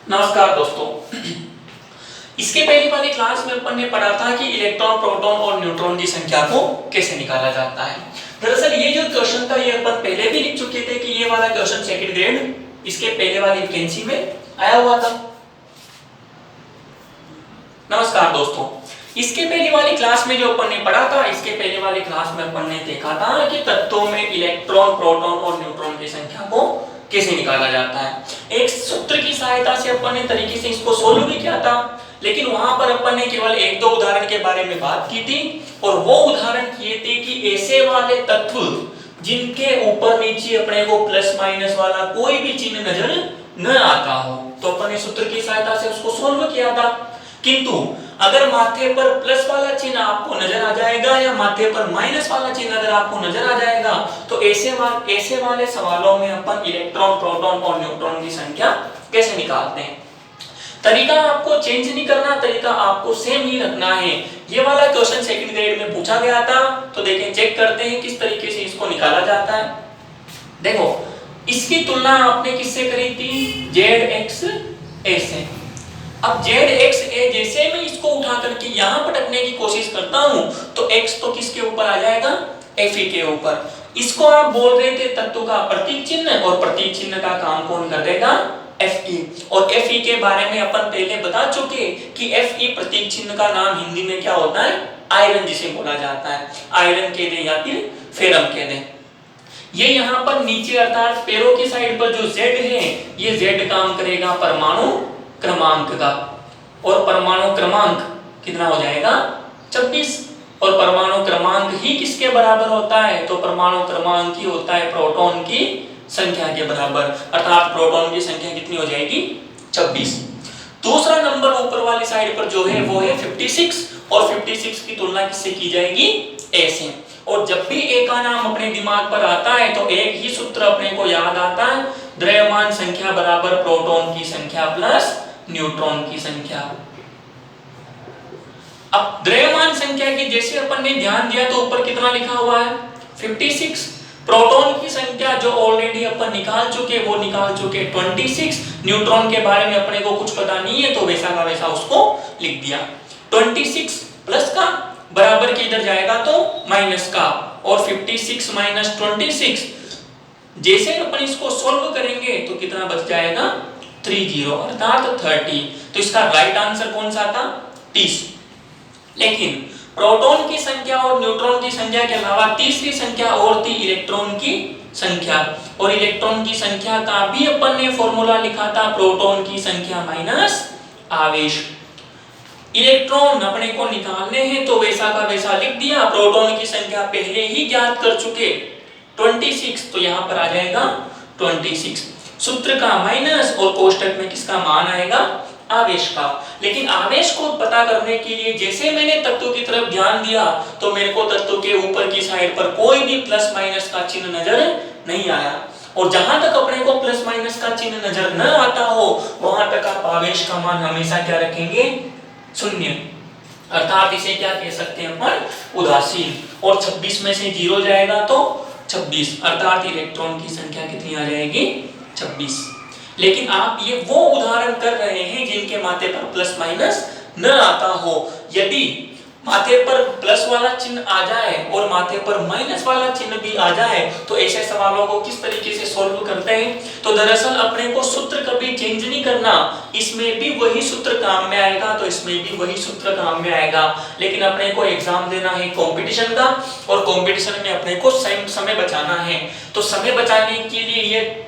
नमस्कार दोस्तों। इसके पहले वाली क्लास में अपन ने पढ़ा था कि इलेक्ट्रॉन, प्रोटॉन और न्यूट्रॉन की संख्या को कैसे निकाला जाता है। दरअसल ये जो क्वेश्चन था ये अपन पहले भी लिख चुके थे कि ये वाला क्वेश्चन सेकंड ग्रेड इसके पहले वाली वैकेंसी में आया हुआ था। नमस्कार दोस्तों, इसके पहले वाली क्लास में जो अपन ने पढ़ा था, इसके पहले वाली क्लास में अपन ने देखा था कि तत्वों में इलेक्ट्रॉन, प्रोटॉन और न्यूट्रॉन की संख्या को कैसे निकाला जाता है। एक सूत्र की सहायता से अपन ने तरीके से इसको सोल्व भी किया था, लेकिन वहां पर अपन ने केवल एक दो उदाहरण के बारे में बात की थी और वो उदाहरण किए थे कि ऐसे वाले तत्व जिनके ऊपर नीचे अपने को प्लस माइनस वाला कोई भी चिन्ह नजर न आता हो, तो अपन ने सूत्र की सहायता से उसको सोल्व किया था। किंतु अगर माथे पर प्लस वाला चिन्ह आपको नजर आ जाएगा या माथे पर माइनस वाला चिन्ह अगर आपको नजर आ जाएगा, तो ऐसे वाले सवालों में अपन इलेक्ट्रॉन, प्रोटॉन और न्यूट्रॉन की संख्या कैसे निकालते हैं। तरीका आपको चेंज नहीं करना, तरीका आपको सेम ही रखना है। ये वाला क्वेश्चन सेकंड ग्रेड में पूछा गया था, तो देखें, चेक करते हैं किस तरीके से इसको निकाला जाता है। देखो, इसकी तुलना आपने किससे करी थी? ZX A से। अब ZXA जैसे मैं इसको उठा करके यहां पटकने की कोशिश करता हूं, तो X तो किसके ऊपर आ जाएगा? Fe के ऊपर। इसको आप बोल रहे थे तत्व का प्रतीक चिन्ह, और प्रतीक चिन्ह का काम कौन कर देगा? Fe। और Fe के बारे में अपन पहले बता चुके कि Fe प्रतीक चिन्ह का नाम हिंदी में क्या होता है? आयरन जिसे बोला जाता है। आयरन कह दें या फिर फेरम कह दें। ये यहाँ पर नीचे अर्थात पैरों की साइड पर जो Z है, ये Z काम करेगा परमाणु क्रमांक का, और परमाणु क्रमांक कितना हो जाएगा? 26। और परमाणु क्रमांक ही किसके बराबर होता है? तो परमाणु क्रमांक ही होता है प्रोटॉन की संख्या के बराबर, अर्थात प्रोटॉन की संख्या कितनी हो जाएगी? 26। दूसरा नंबर ऊपर वाली साइड पर जो है वो है 56, और 56 की तुलना किससे की जाएगी? A से। और जब भी A का नाम अपने दिमाग पर आता है तो एक ही सूत्र अपने को याद आता है, द्रव्यमान संख्या बराबर प्रोटॉन की संख्या प्लस न्यूट्रॉन की संख्या। अब द्रव्यमान संख्या की जैसे अपन ने ध्यान दिया तो ऊपर कितना लिखा हुआ है? 56। प्रोटॉन की संख्या जो ऑलरेडी अपन निकाल चुके, वो निकाल चुके 26। न्यूट्रॉन के बारे में अपने को कुछ पता नहीं है, तो वैसा का वैसा उसको लिख दिया। 26 प्लस का बराबर के इधर जाएगा तो माइनस का, और 56 माइनस 26 जैसे अपन इसको सोल्व करेंगे तो कितना बच जाएगा? 30 अर्थात 30। तो इसका राइट आंसर कौन सा था? 30। लेकिन प्रोटॉन की संख्या और न्यूट्रॉन की संख्या के अलावा तीसरी संख्या और थी इलेक्ट्रॉन की संख्या, और इलेक्ट्रॉन की संख्या का भी अपन ने फॉर्मूला लिखा था प्रोटॉन की संख्या माइनस आवेश। इलेक्ट्रॉन अपने को निकालने हैं तो वैसा का वैसा लिख दिया, प्रोटॉन की संख्या पहले ही ज्ञात कर चुके 26, तो यहां पर आ जाएगा 26। सूत्र का माइनस और कोष्टक में किसका मान आएगा? आवेश का। लेकिन आवेश को पता करने के लिए जैसे मैंने तत्व की तरफ ध्यान दिया तो मेरे को तत्व के ऊपर की साइड पर कोई भी प्लस माइनस का चिन्ह नजर नहीं आया, और जहां तक अपने को प्लस माइनस का चिन्ह नजर न आता हो वहां तक आप आवेश का मान हमेशा क्या रखेंगे? शून्य। अर्थात इसे क्या कह सकते हैं अपन? उदासीन। और 26 में से 0 जाएगा तो 26, अर्थात इलेक्ट्रॉन की संख्या कितनी आ जाएगी? 26। लेकिन आप ये वो उदाहरण कर रहे हैं जिनके माथे पर प्लस माइनस न आता हो। यदि माथे पर प्लस वाला चिन्ह आ जाए और माथे पर माइनस वाला चिन्ह भी आ जाए तो ऐसे सवालों को किस तरीके से सॉल्व करते हैं? तो दरअसल अपने को सूत्र कभी चेंज नहीं करना, इसमें भी वही सूत्र काम में आएगा तो इसमें भी वही सूत्र काम में आएगा। लेकिन अपने को एग्जाम देना है कंपटीशन का, और कंपटीशन में अपने को समय बचाना है, तो समय बचाने के लिए ये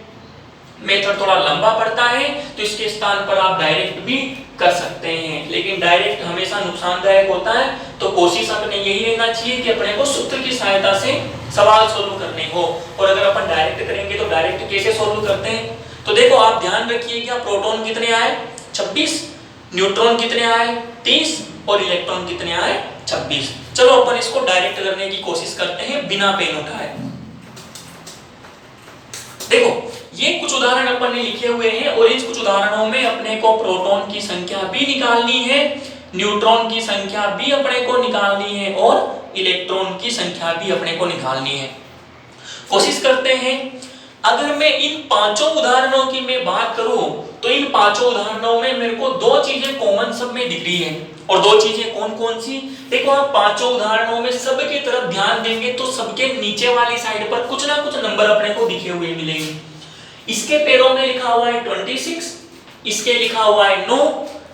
मेथड थोड़ा लंबा पड़ता है, तो इसके स्थान पर आप डायरेक्ट भी कर सकते हैं, लेकिन डायरेक्ट हमेशा नुकसानदायक होता है। तो कोशिश अपने यही रहना चाहिए कि अपने को सूत्र की सहायता से सवाल सोल्व करने हो, और अगर अपन डायरेक्ट करेंगे तो डायरेक्ट कैसे सोल्व करते हैं? तो देखो, आप ध्यान रखिएगा, प्रोटॉन कितने आए? 26, न्यूट्रॉन कितने आए? 30, और इलेक्ट्रॉन कितने आए? 26। चलो अपन इसको डायरेक्ट करने की कोशिश करते हैं बिना पेन उठाए। देखो, ये कुछ उदाहरण अपन ने लिखे हुए हैं, और इन कुछ उदाहरणों में अपने को प्रोटॉन की संख्या भी निकालनी है, न्यूट्रॉन की संख्या भी अपने को निकालनी है, और इलेक्ट्रॉन की संख्या भी अपने को निकालनी है। कोशिश करते हैं। अगर मैं इन पांचों उदाहरणों की मैं बात करूं तो इन पांचों उदाहरणों में मेरे को दो चीजें कॉमन सब में दिख रही है। और दो चीजें कौन कौन सी? देखो आप पांचों उदाहरणों में सबकी तरफ ध्यान देंगे तो सबके नीचे वाली साइड पर कुछ ना कुछ नंबर अपने को दिखे हुए मिलेंगे। इसके पैरों में लिखा हुआ है 26, इसके लिखा हुआ है 9,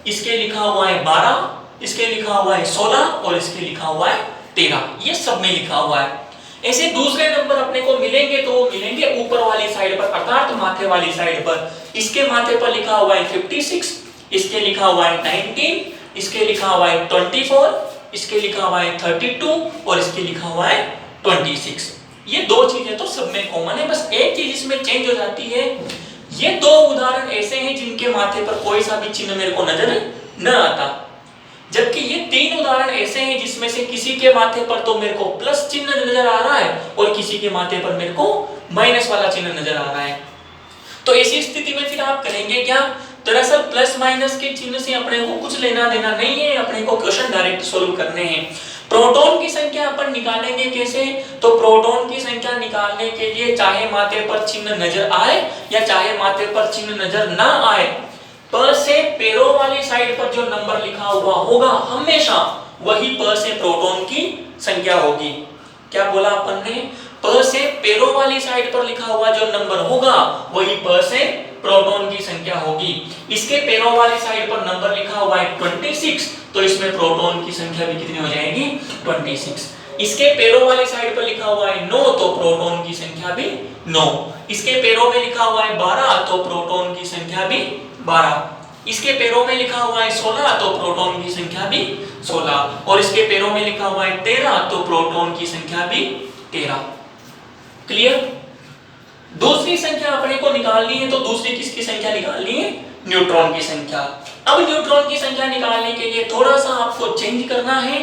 इसके लिखा हुआ है 12, इसके लिखा हुआ है 16 और इसके लिखा हुआ है 13। ये सब में लिखा हुआ है। ऐसे दूसरे नंबर अपने को मिलेंगे तो वो मिलेंगे ऊपर वाली साइड पर अर्थात माथे वाली साइड पर। इसके माथे पर लिखा हुआ है 56, इसके लिखा हुआ है 19, इसके लिखा हुआ है 24, इसके लिखा हुआ है 32 और इसके लिखा हुआ है 26। ये दो चीजें तो सब में कॉमन है, बस एक चीज इसमें चेंज हो जाती है। ये दो उदाहरण ऐसे हैं जिनके माथे पर कोई सा भी चिन्ह मेरे को नजर न आता, जबकि ये तीन उदाहरण ऐसे हैं जिसमें से किसी के माथे पर तो मेरे को प्लस चिन्ह नजर आ रहा है और किसी के माथे पर मेरे को माइनस वाला चिन्ह नजर आ रहा है। तो ऐसी स्थिति में फिर आप करेंगे क्या? दरअसल प्लस माइनस के चिन्ह से अपने को कुछ लेना देना नहीं है, अपने को क्वेश्चन डायरेक्ट सोल्व करने हैं। प्रोटॉन की संख्या अपन निकालेंगे कैसे? तो प्रोटॉन की संख्या निकालने के लिए चाहे माथे पर चिन्ह नजर आए या चाहे माथे पर चिन्ह नजर ना आए, प से पैरों वाली साइड पर जो नंबर लिखा हुआ होगा हमेशा वही प से प्रोटॉन की संख्या होगी। क्या बोला अपन ने? प से पैरों वाली साइड पर लिखा हुआ जो नंबर होगा वही प से प्रोटॉन की संख्या होगी। इसके पैरों वाली साइड पर नंबर लिखा हुआ है 26, तो इसमें प्रोटॉन की संख्या भी कितनी हो जाएगी? 26। इसके पैरों वाली साइड पर लिखा हुआ है 9, तो प्रोटॉन की संख्या भी 9। इसके पैरों में लिखा हुआ है 12, तो प्रोटॉन की संख्या भी 12। इसके पैरों में लिखा हुआ है 16, तो प्रोटॉन की संख्या भी 16। और इसके पैरों में लिखा हुआ है 13, तो प्रोटॉन की संख्या भी 13। क्लियर? दूसरी संख्या अपने को निकालनी है, तो दूसरी किसकी संख्या निकालनी है? न्यूट्रॉन की संख्या। अब न्यूट्रॉन की संख्या निकालने के लिए थोड़ा सा आपको चेंज करना है।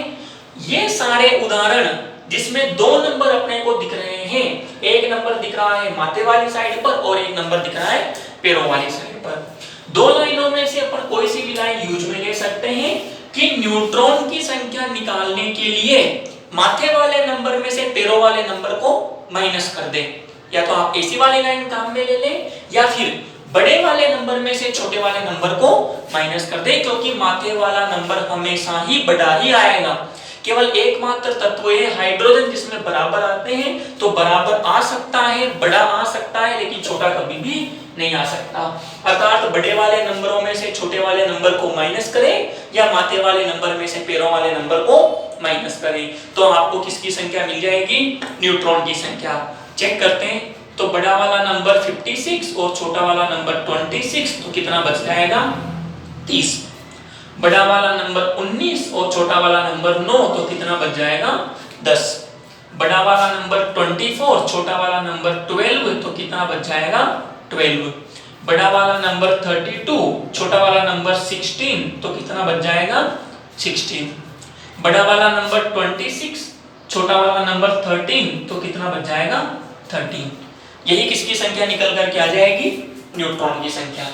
ये सारे उदाहरण जिसमें दो नंबर अपने को दिख रहे हैं, एक नंबर दिख रहा है माथे वाली साइड पर और एक नंबर दिख रहा है पैरों वाली साइड पर। दो लाइनों में से अपन कोई सी भी लाइन यूज में ले सकते हैं कि न्यूट्रॉन की संख्या निकालने के लिए माथे वाले नंबर में से पैरों वाले नंबर को माइनस कर दें। या तो आप ऐसी वाली लाइन काम में ले लें या फिर बड़े वाले नंबर में से छोटे वाले नंबर को माइनस कर दें, क्योंकि माथे वाला नंबर हमेशा ही बड़ा ही आएगा। केवल एकमात्र तत्व है हाइड्रोजन जिसमें बराबर आते हैं, तो बराबर आ सकता है, बड़ा आ सकता है, लेकिन छोटा कभी भी नहीं आ सकता। अर्थात बड़े वाले नंबरों में से छोटे वाले नंबर को माइनस करें या माथे वाले नंबर में से पैरों वाले नंबर को माइनस करें, तो आपको किसकी संख्या मिल जाएगी? न्यूट्रॉन की संख्या। चेक करते हैं, तो बड़ा वाला नंबर 56 और छोटा वाला नंबर 26, तो कितना बच जाएगा? 30। बड़ा वाला नंबर 19 और छोटा वाला नंबर 9, तो कितना बच जाएगा? 10। बड़ा वाला नंबर 24, छोटा वाला नंबर 12, तो कितना बच जाएगा? 12। बड़ा वाला नंबर 32, छोटा वाला नंबर 16, तो कितना बच जाएगा? 16। बड़ा वाला नंबर 26, छोटा वाला नंबर 13, तो कितना बच जाएगा? 13। यही किसकी संख्या निकल कर के आ जाएगी? न्यूट्रॉन की संख्या।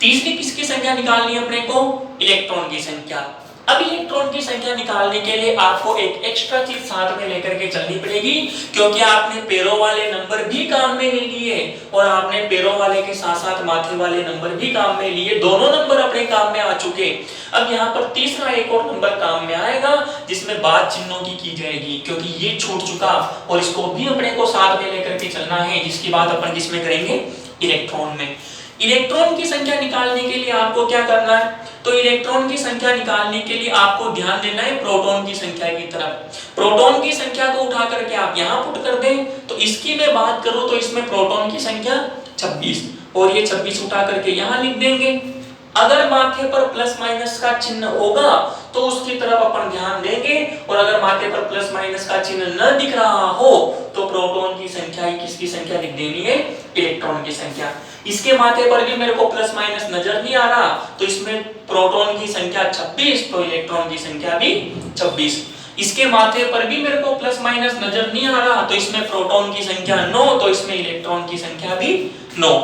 तीसरी किसकी संख्या निकालनी है अपने को? इलेक्ट्रॉन की संख्या। अब इलेक्ट्रॉन की संख्या निकालने के लिए आपको एक एक्स्ट्रा चीज साथ में लेकर के चलनी पड़ेगी, क्योंकि आपने पैरों वाले नंबर भी काम में ले लिए और आपने पैरों वाले के साथ साथ माथे वाले नंबर भी काम में लिए। दोनों नंबर अपने काम में आ चुके। अब यहाँ पर तीसरा एक और नंबर काम में आएगा जिसमें बात चिन्हों की जाएगी, क्योंकि ये छूट चुका और इसको भी अपने को साथ में लेकर के चलना है, जिसकी बात अपन किसमें करेंगे? इलेक्ट्रॉन में। इलेक्ट्रॉन की संख्या निकालने के लिए आपको क्या करना है? तो इलेक्ट्रॉन की संख्या निकालने के लिए आपको ध्यान देना है प्रोटॉन की संख्या की तरफ। प्रोटॉन की संख्या को उठा करके आप यहाँ पुट कर दें, तो इसकी मैं बात करूं तो इसमें प्रोटॉन की संख्या 26 और ये 26 उठा करके यहाँ लिख देंगे। अगर माथे पर प्लस माइनस का चिन्ह होगा तो उसकी तरफ अपन ध्यान देंगे, और अगर माथे पर प्लस माइनस का चिन्ह न दिख रहा हो तो प्रोटॉन की संख्या ही किसकी संख्या लिख देनी है? इलेक्ट्रॉन की संख्या। इसके माथे पर भी मेरे को प्लस माइनस नजर नहीं आ रहा, तो इसमें प्रोटॉन की संख्या 26, तो इलेक्ट्रॉन की संख्या भी 26। इसके माथे पर भी मेरे को प्लस माइनस नजर नहीं आ रहा, तो इसमें प्रोटॉन की संख्या 9, तो इसमें इलेक्ट्रॉन की संख्या भी 9।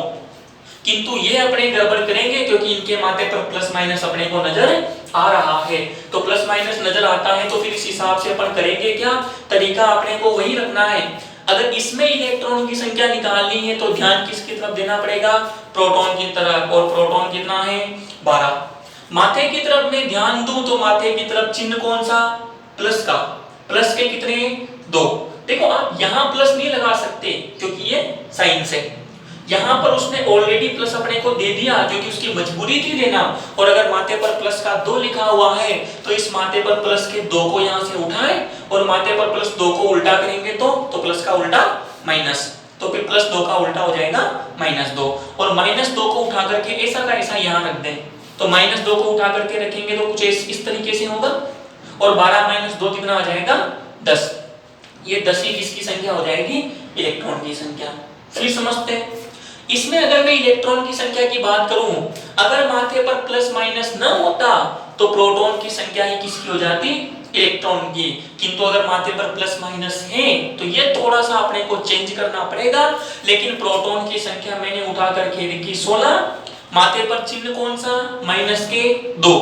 किंतु ये अपने गड़बड़ करेंगे क्योंकि इनके माथे पर प्लस माइनस अपने को नजर आ रहा है। तो प्लस माइनस नजर आता है तो फिर इस हिसाब से अपन करेंगे क्या? तरीका अपने को वही रखना है। अगर इसमें इलेक्ट्रॉन की संख्या निकालनी है तो ध्यान किसकी तरफ देना पड़ेगा, प्रोटॉन की तरफ, और प्रोटॉन कितना है 12। माथे की तरफ मैं ध्यान दूं तो माथे की तरफ चिन्ह कौन सा, प्लस का, प्लस के कितने 2। देखो आप यहां प्लस नहीं लगा सकते क्योंकि ये साइन से, यहां पर उसने ऑलरेडी प्लस अपने को दे दिया क्योंकि उसकी मजबूरी थी देना, और अगर माथे पर प्लस का 2 लिखा हुआ है तो इस माथे पर प्लस के 2 को यहां से उठाएं और माथे पर प्लस 2 को उल्टा करेंगे तो प्लस का उल्टा माइनस, तो फिर प्लस 2 का उल्टा हो जाएगा -2, और -2 को उठा करके ऐसा का ऐसा यहां रख दें, तो -2 को उठा करके रखेंगे तो कुछ इस तरीके से होगा, और 12 - 2 कितना आ जाएगा 10। ये 10 ही किसकी संख्या हो जाएगी, इलेक्ट्रॉन की संख्या। फिर समझते हैं इसमें अगर मैं इलेक्ट्रॉन की संख्या की बात करूं, अगर माथे पर प्लस माइनस न होता तो प्रोटॉन की संख्या ही किसकी हो जाती, इलेक्ट्रॉन की, किंतु अगर माथे पर प्लस माइनस है तो ये थोड़ा सा अपने को चेंज करना पड़ेगा, लेकिन प्रोटॉन की संख्या मैंने उठा करके लिखी 16, माथे पर चिन्ह कौन सा, माइनस के 2,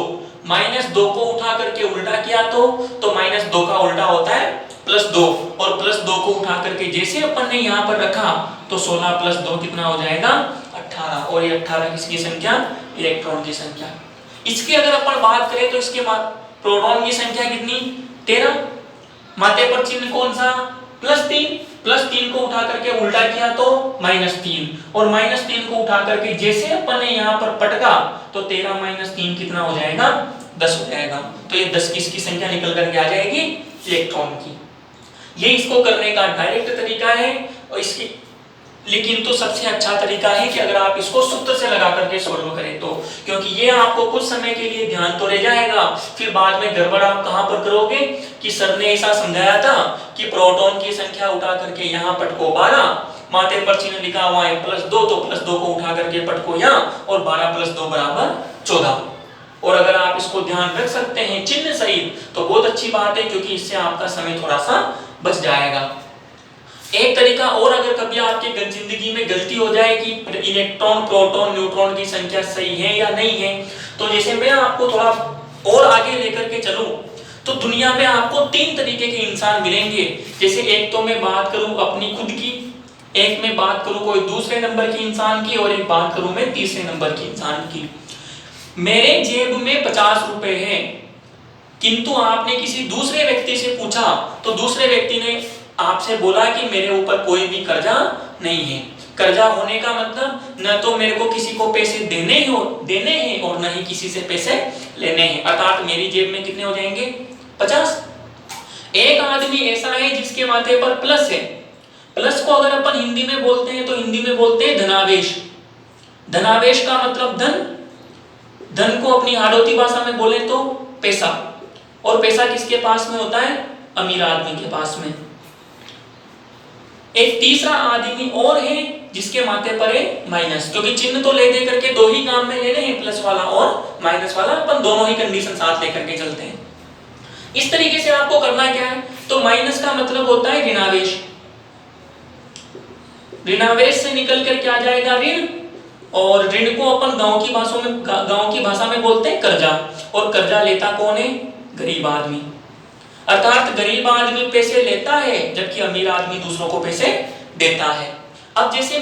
-2 को उठा करके उल्टा किया तो -2 का उल्टा होता है +2, और +2 को उठा करके जैसे अपन ने यहाँ पर रखा तो 16 + 2 कितना हो जाएगा 18, और ये 18 किसकी संख्या, इलेक्ट्रॉन की संख्या। इसकी अगर अपन बात करें तो इसके प्रोटॉन की संख्या कितनी 13, माथे पर चिन्ह कौन सा, +3 को उठा करके उल्टा किया तो -3, और -3 को उठा करके जैसे अपन ने यहाँ पर पटका तो 13 - 3 कितना हो जाएगा 10 हो जाएगा, तो ये 10 किसकी संख्या निकल करके आ जाएगी, इलेक्ट्रॉन की। ये इसको करने का डायरेक्ट तरीका है, और इसकी लेकिन तो सबसे अच्छा तरीका है कि अगर आप इसको सूत्र से लगा करके सॉल्व करें तो, क्योंकि ये आपको कुछ समय के लिए ध्यान तो रह जाएगा, फिर बाद में गड़बड़ आप कहां पर करोगे कि सर ने ऐसा समझाया था कि प्रोटॉन की संख्या उठा करके यहां पटको 12, माथे पर चिन्ह लिखा हुआ है +2, तो +2 को उठा करके पटको यहां, और 12 + 2 = 14। और अगर आप इसको ध्यान रख सकते हैं चिन्ह सहित तो बहुत अच्छी बात है, क्योंकि इससे आपका समय थोड़ा सा बच जाएगा। एक तरीका और, अगर कभी आपके जिंदगी में गलती हो जाए कि इलेक्ट्रॉन, प्रोटॉन, न्यूट्रॉन की संख्या सही है या नहीं है, तो जैसे मैं आपको थोड़ा और आगे लेकर के चलूं तो दुनिया में आपको 3 तरीके के इंसान मिलेंगे। जैसे एक तो मैं बात करूं अपनी खुद की, एक मैं बात करूं कोई दूसरे नंबर की इंसान की, और एक बात करूं मैं तीसरे नंबर की इंसान की। मेरे जेब में 50 रुपए हैं, किंतु आपने किसी दूसरे व्यक्ति से पूछा तो दूसरे व्यक्ति ने आपसे बोला कि मेरे ऊपर कोई भी कर्जा नहीं है। कर्जा होने का मतलब न तो मेरे को किसी को पैसे देने हैं और न ही किसी से पैसे लेने हैं, अर्थात मेरी जेब में कितने हो जाएंगे 50। एक आदमी ऐसा है जिसके माथे पर प्लस है, प्लस को अगर अपन हिंदी में बोलते हैं तो हिंदी में बोलते हैं धनावेश। धनावेश का मतलब धन, धन को अपनी हाड़ौती भाषा में बोले तो पैसा, और पैसा किसके पास में होता है, अमीर आदमी के पास में। एक तीसरा आदमी और है जिसके माथे पर है माइनस, क्योंकि चिन्ह तो ले दे करके 2 ही काम में लेने हैं, प्लस वाला और माइनस वाला, अपन दोनों ही कंडीशन साथ लेकर के चलते हैं। इस तरीके से आपको करना क्या है, तो माइनस का मतलब होता है ऋणावेश, ऋणावेश से निकल कर क्या जाएगा ऋण, और ऋण को अपन गांव की भाषा में बोलते हैं कर्जा, और कर्जा लेता कौन है, गरीब आदमी। अर्थात गरीब आदमी पैसे लेता है जबकि अमीर आदमी दूसरों को पैसे देता है। अब जैसे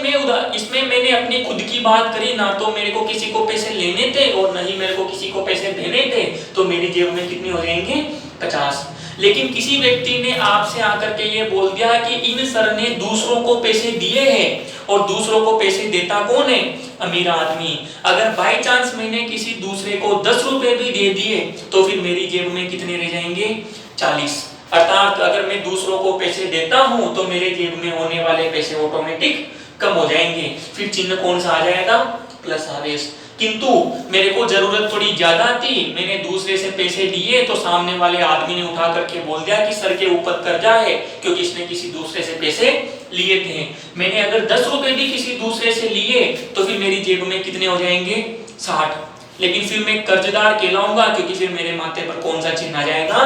इसमें मैंने अपनी खुद की बात करी, ना तो मेरे को किसी को पैसे लेने थे और न ही मेरे को किसी को पैसे देने थे, तो मेरी जेब में कितने हो जाएंगे 50। लेकिन किसी व्यक्ति ने आपसे आकर के ये बोल दिया कि इन सर ने दूसरों को पैसे दिए हैं, और दूसरों को पैसे देता कौन है, अमीर आदमी। अगर बाई चांस मैंने किसी दूसरे को 10 रुपए भी दे दिए तो फिर मेरी जेब में कितने रह जाएंगे 40। अर्थात अगर मैं दूसरों को पैसे देता हूं तो मेरे जेब में होने वाले पैसे ऑटोमेटिक कम हो जाएंगे, फिर चिन्ह कौन सा आ जाएगा, प्लस आवेश। किंतु मेरे को जरूरत थोड़ी ज्यादा थी, मैंने दूसरे से पैसे लिए तो सामने वाले आदमी ने उठा करके बोल दिया कि सर के ऊपर कर्जा है, क्योंकि इसने किसी दूसरे से पैसे लिए थे। मैंने अगर 10 रुपए भी किसी दूसरे से लिए तो फिर मेरी जेब में कितने हो जाएंगे 60, लेकिन फिर मैं कर्जदार कहलाऊंगा, क्योंकि फिर मेरे माथे पर कौन सा चिन्ह आ जाएगा,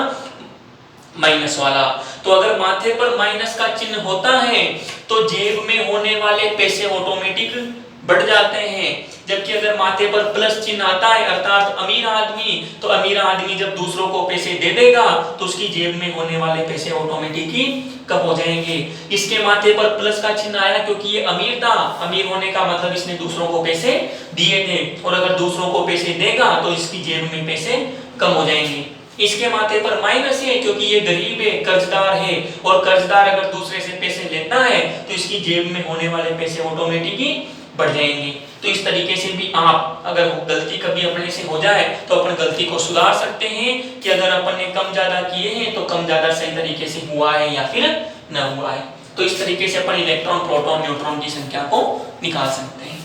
माइनस वाला। तो अगर माथे पर माइनस का चिन्ह होता है तो जेब में होने वाले पैसे ऑटोमेटिक बढ़ जाते हैं। जबकि अगर माथे पर प्लस चिन्ह आता है अर्थात अमीर आदमी, तो अमीर आदमी जब दूसरों को पैसे दे देगा तो उसकी जेब में होने वाले पैसे ऑटोमेटिकली कम हो जाएंगे। इसके माथे पर प्लस का चिन्ह आया क्योंकि ये अमीर था, अमीर होने का मतलब इसने दूसरों को पैसे दिए थे, और अगर दूसरों को पैसे देगा तो इसकी जेब में पैसे कम हो जाएंगे। इसके माथे पर माइनस है क्योंकि ये गरीब है, कर्जदार है, और कर्जदार अगर दूसरे से पैसे लेता है तो इसकी जेब में होने वाले पैसे ऑटोमेटिकली बढ़ जाएंगे। तो इस तरीके से भी आप अगर गलती कभी अपने से हो जाए तो अपन गलती को सुधार सकते हैं कि अगर अपन ने कम ज्यादा किए हैं तो कम ज्यादा सही तरीके से हुआ है या फिर न हुआ है। तो इस तरीके से अपन इलेक्ट्रॉन, प्रोटॉन, न्यूट्रॉन की संख्या को निकाल सकते हैं।